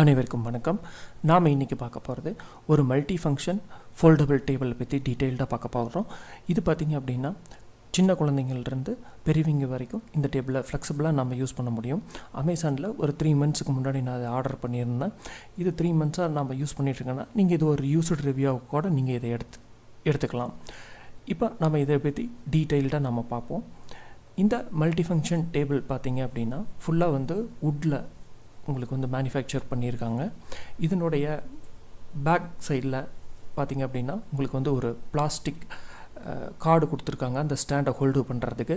அனைவருக்கும் வணக்கம். நாம் இன்றைக்கி பார்க்க போகிறது ஒரு மல்டி ஃபங்க்ஷன் ஃபோல்டபுள் டேபிளை பற்றி டீட்டெயில்டாக பார்க்க போகிறோம். இது பார்த்திங்க அப்படின்னா சின்ன குழந்தைங்கள்லேருந்து பெரியவங்க வரைக்கும் இந்த டேபிளை ஃப்ளெக்சிபிளாக நம்ம யூஸ் பண்ண முடியும். அமேசானில் ஒரு 3 monthsக்கு முன்னாடி நான் அதை ஆர்டர் பண்ணியிருந்தேன். இது 3 monthஸாக நம்ம யூஸ் பண்ணிகிட்ருக்கேன்னா நீங்கள் இது ஒரு யூஸ்டு ரிவ்யூவாக கூட நீங்கள் இதை எடுத்துக்கலாம். இப்போ நம்ம இதை பற்றி டீட்டெயில்டாக நம்ம பார்ப்போம். இந்த மல்டி ஃபங்க்ஷன் டேபிள் பார்த்திங்க அப்படின்னா ஃபுல்லாக வந்து வுட்டில் உங்களுக்கு வந்து மேனுஃபேக்சர் பண்ணியிருக்காங்க. இதனுடைய பேக் சைடில் பார்த்திங்க அப்படின்னா உங்களுக்கு வந்து ஒரு பிளாஸ்டிக் கார்டு கொடுத்துருக்காங்க அந்த ஸ்டாண்டை ஹோல்டு பண்ணுறதுக்கு.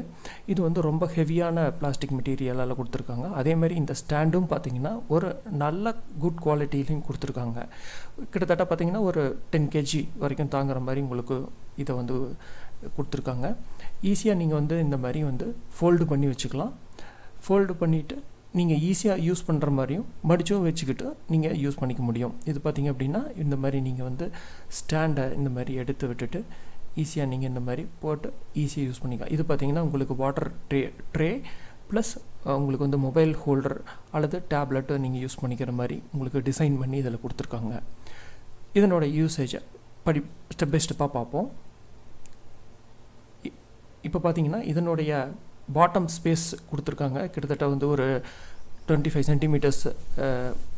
இது வந்து ரொம்ப ஹெவியான பிளாஸ்டிக் மெட்டீரியலால் கொடுத்துருக்காங்க. அதேமாதிரி இந்த ஸ்டாண்டும் பார்த்திங்கன்னா ஒரு நல்ல குட் குவாலிட்டிலையும் கொடுத்துருக்காங்க. கிட்டத்தட்ட பார்த்திங்கன்னா ஒரு 10 kg வரைக்கும் தாங்குகிற மாதிரி உங்களுக்கு இதை வந்து கொடுத்துருக்காங்க. ஈஸியாக நீங்கள் வந்து இந்த மாதிரி வந்து ஃபோல்டு பண்ணி வச்சுக்கலாம். ஃபோல்டு பண்ணிவிட்டு நீங்கள் ஈஸியாக யூஸ் பண்ணுற மாதிரியும் மடிச்சும் வச்சுக்கிட்டு நீங்கள் யூஸ் பண்ணிக்க முடியும். இது பார்த்திங்க அப்படின்னா இந்த மாதிரி நீங்கள் வந்து ஸ்டாண்டை இந்த மாதிரி எடுத்து விட்டுட்டு ஈஸியாக நீங்கள் இந்த மாதிரி போட்டு ஈஸியாக யூஸ் பண்ணிக்கலாம். இது பார்த்திங்கன்னா உங்களுக்கு வாட்டர் ட்ரே ப்ளஸ் உங்களுக்கு வந்து மொபைல் ஹோல்டர் அல்லது டேப்லெட்டு நீங்கள் யூஸ் பண்ணிக்கிற மாதிரி உங்களுக்கு டிசைன் பண்ணி இதில் கொடுத்துருக்காங்க. இதனோட யூசேஜை ஸ்டெப் பை ஸ்டெப்பாக பார்ப்போம். இப்போ பார்த்திங்கன்னா இதனுடைய பாட்டம் ஸ்பேஸ் கொடுத்துருக்காங்க. கிட்டத்தட்ட வந்து ஒரு 25 centimeters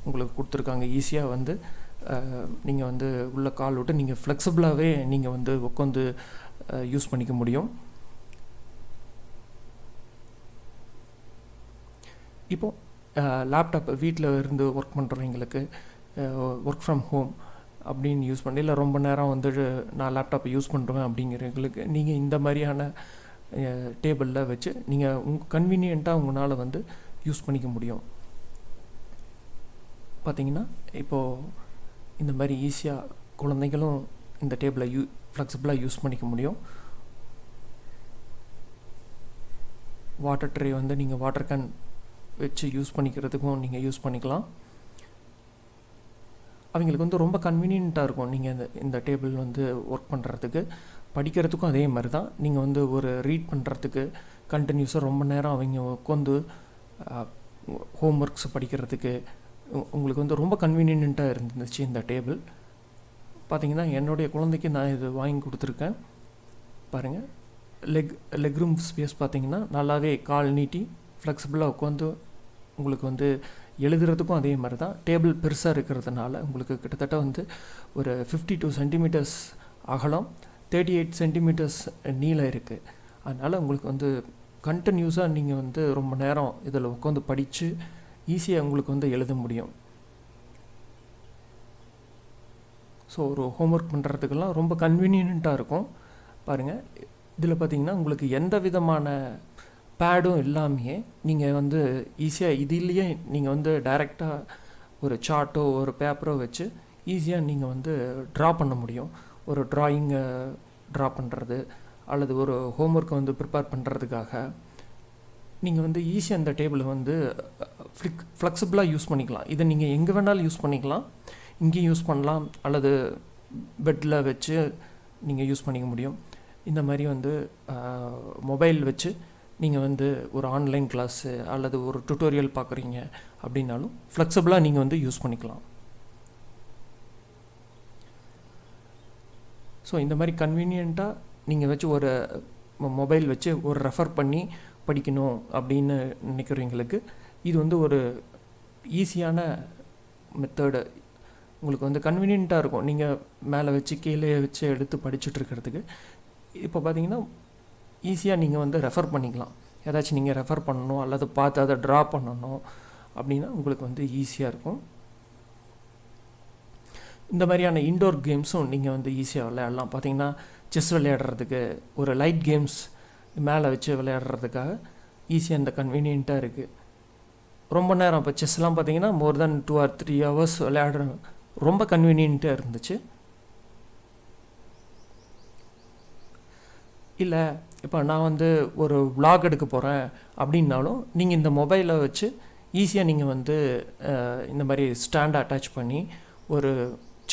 உங்களுக்கு கொடுத்துருக்காங்க. ஈஸியாக வந்து நீங்கள் வந்து உள்ள கால் விட்டு நீங்கள் ஃப்ளெக்சிபிளாகவே நீங்கள் வந்து உட்காந்து யூஸ் பண்ணிக்க முடியும். இப்போது லேப்டாப் வீட்டில் இருந்து ஒர்க் பண்ணுறவங்களுக்கு ஒர்க் ஃப்ரம் ஹோம் அப்படின்னு யூஸ் பண்ணி இல்லை ரொம்ப நேரம் வந்து நான் லேப்டாப்பை யூஸ் பண்ணுறேன் அப்படிங்கிறவங்களுக்கு நீங்கள் இந்த மாதிரியான டேபிளில் வச்சு நீங்கள் கன்வீனியண்ட்டாக உங்களால் வந்து யூஸ் பண்ணிக்க முடியும். பார்த்திங்கன்னா இப்போது இந்த மாதிரி ஈஸியாக குழந்தைகளும் இந்த டேபிளை ஃப்ளெக்சிபிளாக யூஸ் பண்ணிக்க முடியும். வாட்டர் ட்ரே வந்து நீங்கள் வாட்டர் கேன் வச்சு யூஸ் பண்ணிக்கிறதுக்கும் நீங்கள் யூஸ் பண்ணிக்கலாம். அவங்களுக்கு வந்து ரொம்ப கன்வீனியண்ட்டாக இருக்கும். நீங்கள் இந்த டேபிள் வந்து ஒர்க் பண்ணுறதுக்கு படிக்கிறதுக்கும் அதே மாதிரி தான். நீங்கள் வந்து ஒரு ரீட் பண்ணுறதுக்கு கண்டினியூஸாக ரொம்ப நேரம் அவங்க உட்காந்து ஹோம் ஒர்க்ஸ் படிக்கிறதுக்கு உங்களுக்கு வந்து ரொம்ப கன்வீனியண்ட்டாக இருந்துச்சு இந்த டேபிள். பார்த்திங்கன்னா என்னுடைய குழந்தைக்கு நான் இது வாங்கி கொடுத்துருக்கேன். பாருங்கள், லெக் ரூம் ஸ்பேஸ் பார்த்திங்கன்னா நல்லாவே கால் நீட்டி ஃப்ளெக்சிபிளாக உட்காந்து உங்களுக்கு வந்து எழுதுறதுக்கும் அதே மாதிரி தான். டேபிள் பெருசாக இருக்கிறதுனால உங்களுக்கு கிட்டத்தட்ட வந்து ஒரு 52 centimeters அகலம், 38 centimeters நீளம் இருக்குது. அதனால் உங்களுக்கு வந்து கண்டினியூஸாக நீங்கள் வந்து ரொம்ப நேரம் இதில் உட்காந்து படித்து ஈஸியாக உங்களுக்கு வந்து எழுத முடியும். ஸோ ஒரு ஹோம்ஒர்க் பண்ணுறதுக்கெல்லாம் ரொம்ப கன்வீனியண்ட்டாக இருக்கும். பாருங்கள், இதில் பார்த்திங்கன்னா உங்களுக்கு எந்த விதமான பேடும் இல்லாமையே நீங்கள் வந்து ஈஸியாக இதிலேயே நீங்கள் வந்து டைரெக்டாக ஒரு சார்ட்டோ ஒரு பேப்பரோ வச்சு ஈஸியாக நீங்கள் வந்து ட்ரா பண்ண முடியும். ஒரு ட்ராயிங்கை ட்ரா பண்ணுறது அல்லது ஒரு ஹோம்ஒர்க்கை வந்து ப்ரிப்பேர் பண்ணுறதுக்காக நீங்கள் வந்து ஈஸியாக அந்த டேபிளை வந்து ஃப்ளெக்சிபிளாக யூஸ் பண்ணிக்கலாம். இதை நீங்கள் எங்கே வேணாலும் யூஸ் பண்ணிக்கலாம். இங்கேயும் யூஸ் பண்ணலாம் அல்லது பெட்டில் வச்சு நீங்கள் யூஸ் பண்ணிக்க முடியும். இந்த மாதிரி வந்து மொபைல் வச்சு நீங்கள் வந்து ஒரு ஆன்லைன் கிளாஸு அல்லது ஒரு டுட்டோரியல் பார்க்குறீங்க அப்படின்னாலும் ஃப்ளெக்சிபிளாக நீங்கள் வந்து யூஸ் பண்ணிக்கலாம். ஸோ இந்த மாதிரி கன்வீனியண்ட்டாக நீங்கள் வச்சு ஒரு மொபைல் வச்சு ஒரு ரெஃபர் பண்ணி படிக்கணும் அப்படின்னு நினைக்கிறவங்களுக்கு இது வந்து ஒரு ஈஸியான மெத்தடு. உங்களுக்கு வந்து கன்வீனியண்ட்டாக இருக்கும். நீங்கள் மேலே வச்சு கீழே வச்சு எடுத்து படிச்சுட்ருக்கிறதுக்கு இப்போ பார்த்தீங்கன்னா ஈஸியாக நீங்கள் வந்து ரெஃபர் பண்ணிக்கலாம். ஏதாச்சும் நீங்கள் ரெஃபர் பண்ணணும் அல்லது பார்த்து அதை ட்ரா பண்ணணும் அப்படின்னா உங்களுக்கு வந்து ஈஸியாக இருக்கும். இந்த மாதிரியான இன்டோர் கேம்ஸும் நீங்கள் வந்து ஈஸியாக விளையாடலாம். பார்த்திங்கன்னா செஸ் விளையாடுறதுக்கு ஒரு லைட் கேம்ஸ் மேலே வச்சு விளையாடுறதுக்காக ஈஸியாக இந்த கன்வீனியண்ட்டாக இருக்குது. ரொம்ப நேரம் இப்போ செஸ்லாம் பார்த்திங்கன்னா more than 2 or 3 hours விளையாடுற ரொம்ப கன்வீனியண்ட்டாக இருந்துச்சு. இல்லை இப்போ நான் வந்து ஒரு vlog எடுக்க போகிறேன் அப்படின்னாலும் நீங்கள் இந்த மொபைலை வச்சு ஈஸியாக நீங்கள் வந்து இந்த மாதிரி ஸ்டாண்டை அட்டாச் பண்ணி ஒரு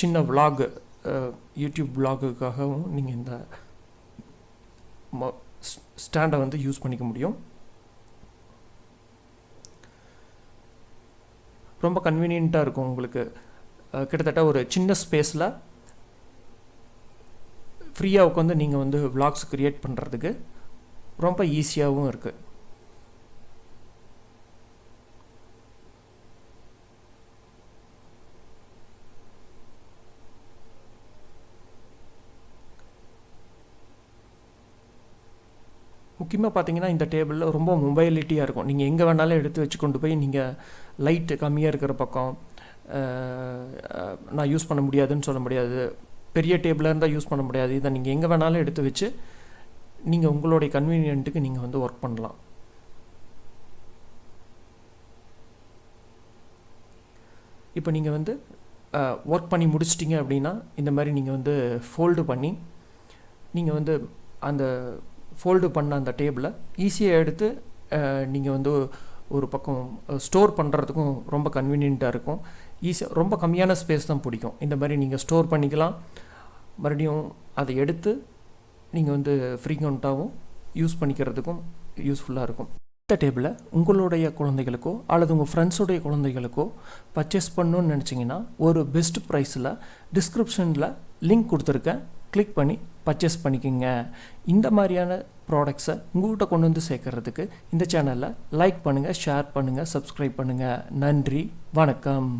சின்ன vlog யூடியூப் vlogக்காகவும் நீங்கள் இந்த ஸ்டாண்டை வந்து யூஸ் பண்ணிக்க முடியும். ரொம்ப கன்வீனியண்ட்டாக இருக்கும் உங்களுக்கு. கிட்டத்தட்ட ஒரு சின்ன ஸ்பேஸில் ஃப்ரீயாக உட்காந்து நீங்கள் வந்து vlogs க்ரியேட் பண்ணுறதுக்கு ரொம்ப ஈஸியாகவும் இருக்குது. முக்கியமாக பார்த்தீங்கன்னா இந்த டேபிளில் ரொம்ப மொபைலிட்டியாக இருக்கும். நீங்கள் எங்கே வேணாலும் எடுத்து வச்சு கொண்டு போய் நீங்கள் லைட்டு கம்மியாக இருக்கிற பக்கம் நான் யூஸ் பண்ண முடியாதுன்னு சொல்ல முடியாது. பெரிய டேபிளாக இருந்தால் யூஸ் பண்ண முடியாது. இதை நீங்கள் எங்கே வேணாலும் எடுத்து வச்சு நீங்கள் உங்களுடைய கன்வீனியன்ட்டுக்கு நீங்கள் வந்து ஒர்க் பண்ணலாம். இப்போ நீங்கள் வந்து ஒர்க் பண்ணி முடிச்சிட்டிங்க அப்படின்னா இந்த மாதிரி நீங்கள் வந்து ஃபோல்டு பண்ணி நீங்கள் வந்து அந்த ஃபோல்டு பண்ண அந்த டேபிளை ஈஸியாக எடுத்து நீங்கள் வந்து ஒரு பக்கம் ஸ்டோர் பண்ணுறதுக்கும் ரொம்ப கன்வீனியண்ட்டாக இருக்கும். ஈஸியாக ரொம்ப கம்மியான ஸ்பேஸ் தான் பிடிக்கும். இந்த மாதிரி நீங்கள் ஸ்டோர் பண்ணிக்கலாம். மறுபடியும் அதை எடுத்து நீங்கள் வந்து ஃப்ரீக்வெண்ட்டாகவும் யூஸ் பண்ணிக்கிறதுக்கும் யூஸ்ஃபுல்லாக இருக்கும். இந்த டேபிளை உங்களுடைய குழந்தைகளுக்கோ அல்லது உங்கள் ஃப்ரெண்ட்ஸோடைய குழந்தைகளுக்கோ பர்ச்சேஸ் பண்ணணுன்னு நினச்சிங்கன்னா ஒரு பெஸ்ட் ப்ரைஸில் டிஸ்கிரிப்ஷனில் லிங்க் கொடுத்துருக்கேன். கிளிக் பண்ணி பர்ச்சேஸ் பண்ணிக்கோங்க. இந்த மாதிரியான ப்ராடக்ட்ஸை உங்கள்கிட்ட கொண்டு வந்து சேர்க்கறதுக்கு இந்த சேனலை லைக் பண்ணுங்கள், ஷேர் பண்ணுங்கள், சப்ஸ்கிரைப் பண்ணுங்கள். நன்றி, வணக்கம்.